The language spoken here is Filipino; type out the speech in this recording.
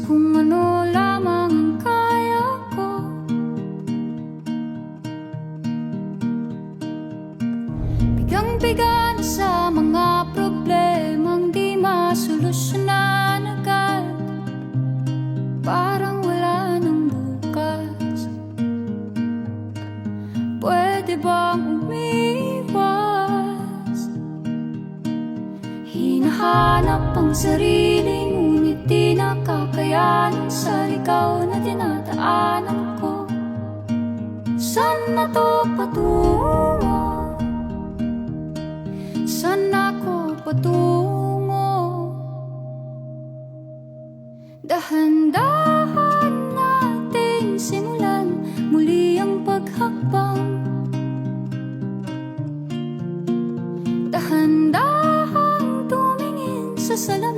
kung ano lamang ang kaya ko. Bigang-bigan sa mga problemang di masolusyonan agad, parang wala nang bukas. Pwede bang umiwas? Hinahanap ang sarili, ngunit di nakakayanan sa ligaw na dinadaanan ko. Saan na to patungo? Saan ako patungo? Dahan-dahan natin simulan muli ang paghakbang. Dahan-dahang tumingin sa salamin